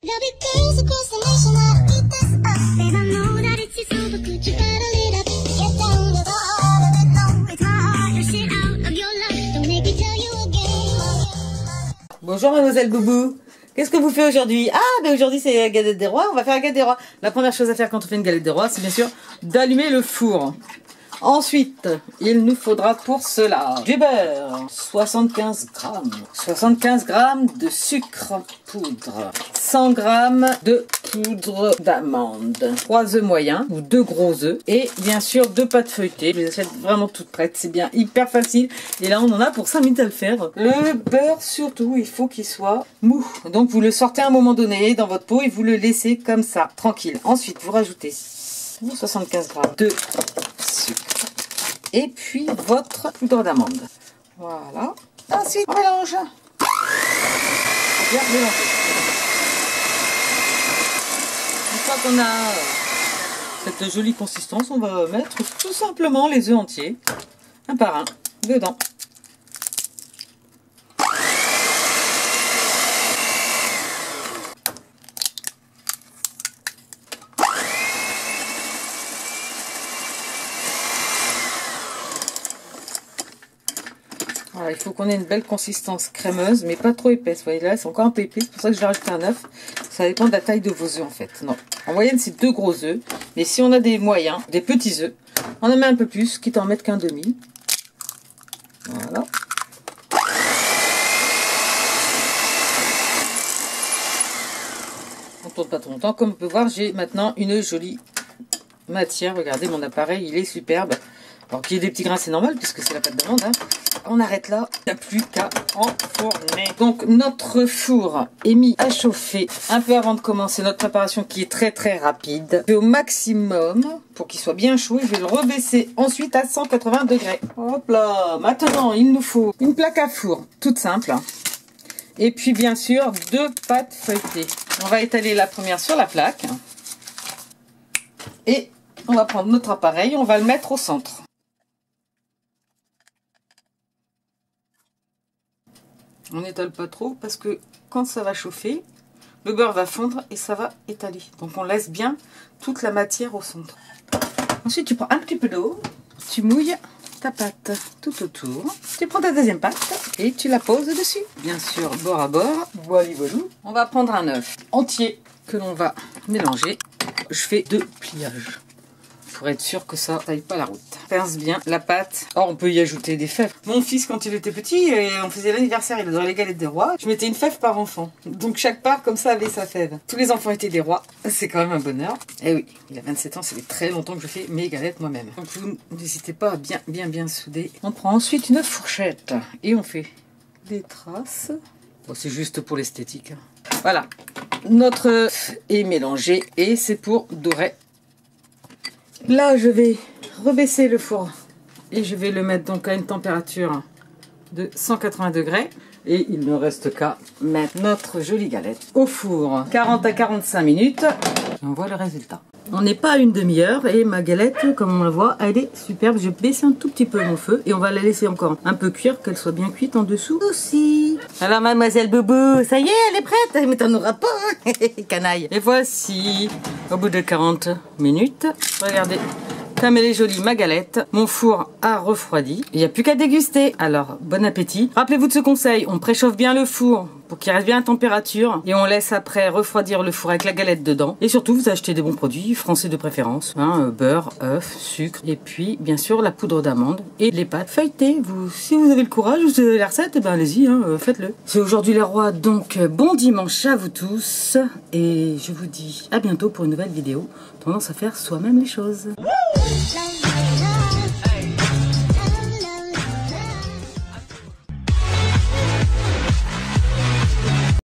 There'll be girls across the nation that'll eat this up. Babe, I know that it's your soul, but could you bottle it up? Get down to the heart of it, no, it's my heart. Your shit out of your life, don't make me tell you again. Bonjour mademoiselle Boubou, qu'est-ce que vous faites aujourd'hui? Ah, ben aujourd'hui c'est la galette des rois, on va faire la galette des rois. La première chose à faire quand on fait une galette des rois, c'est bien sûr d'allumer le four. Ensuite, il nous faudra pour cela du beurre, 75 grammes, 75 grammes de sucre poudre, 100 grammes de poudre d'amande, 3 œufs moyens ou 2 gros œufs et bien sûr 2 pâtes feuilletées. Je les achète vraiment toutes prêtes, c'est bien hyper facile et là on en a pour 5 minutes à le faire. Le beurre surtout, il faut qu'il soit mou. Donc vous le sortez à un moment donné dans votre pot et vous le laissez comme ça, tranquille. Ensuite, vous rajoutez 75 grammes de sucre et puis votre poudre d'amande. Voilà. Ensuite, on mélange. Bien mélanger. Une fois qu'on a cette jolie consistance, on va mettre tout simplement les œufs entiers, un par un, dedans. Voilà, il faut qu'on ait une belle consistance crémeuse, mais pas trop épaisse. Vous voyez là, c'est encore un peu épais, c'est pour ça que je vais rajouter un œuf. Ça dépend de la taille de vos œufs en fait. Non. En moyenne, c'est 2 gros œufs. Mais si on a des moyens, des petits œufs, on en met un peu plus, quitte à en mettre qu'un demi. Voilà. On tourne pas trop longtemps. Comme on peut voir, j'ai maintenant une jolie matière. Regardez, mon appareil, il est superbe. Alors qu'il y ait des petits grains, c'est normal, puisque c'est la pâte d'amande. Hein. On arrête là, il n'y a plus qu'à enfourner. Donc notre four est mis à chauffer un peu avant de commencer notre préparation qui est très très rapide. Je vais au maximum pour qu'il soit bien chaud et je vais le rebaisser ensuite à 180 degrés. Hop là, maintenant il nous faut une plaque à four, toute simple. Et puis bien sûr 2 pâtes feuilletées. On va étaler la première sur la plaque. Et on va prendre notre appareil, on va le mettre au centre. On n'étale pas trop parce que quand ça va chauffer, le beurre va fondre et ça va étaler. Donc on laisse bien toute la matière au centre. Ensuite tu prends un petit peu d'eau, tu mouilles ta pâte tout autour. Tu prends ta deuxième pâte et tu la poses dessus. Bien sûr bord à bord, voilà. On va prendre un œuf entier que l'on va mélanger. Je fais 2 pliages. Pour être sûr que ça taille pas la route. Pince bien la pâte. Or on peut y ajouter des fèves. Mon fils quand il était petit, on faisait l'anniversaire, il adorait les galettes des rois. Je mettais une fève par enfant. Donc chaque part comme ça avait sa fève. Tous les enfants étaient des rois. C'est quand même un bonheur. Et oui, il a 27 ans, ça fait très longtemps que je fais mes galettes moi-même. Donc vous n'hésitez pas à bien souder. On prend ensuite une fourchette et on fait des traces. Bon, c'est juste pour l'esthétique. Voilà. Notre œuf est mélangé et c'est pour dorer. Là, je vais rebaisser le four et je vais le mettre donc à une température de 180 degrés. Et il ne reste qu'à mettre notre jolie galette au four. 40 à 45 minutes. Et on voit le résultat. On n'est pas à une demi-heure et ma galette, comme on la voit, elle est superbe. J'ai baissé un tout petit peu mon feu et on va la laisser encore un peu cuire, qu'elle soit bien cuite en dessous aussi. Alors mademoiselle Boubou, ça y est, elle est prête. Mais t'en auras pas, hein. Canaille. Et voici, au bout de 40 minutes, regardez. Comme elle est jolie, ma galette, mon four a refroidi. Il n'y a plus qu'à déguster. Alors, bon appétit. Rappelez-vous de ce conseil, on préchauffe bien le four pour qu'il reste bien à température. Et on laisse après refroidir le four avec la galette dedans. Et surtout, vous achetez des bons produits, français de préférence. Hein, beurre, œuf, sucre. Et puis, bien sûr, la poudre d'amande et les pâtes feuilletées. Si vous avez le courage, vous avez la recette, eh ben allez-y, hein, faites-le. C'est aujourd'hui les rois, donc bon dimanche à vous tous. Et je vous dis à bientôt pour une nouvelle vidéo. Tendance à faire soi-même les choses. Love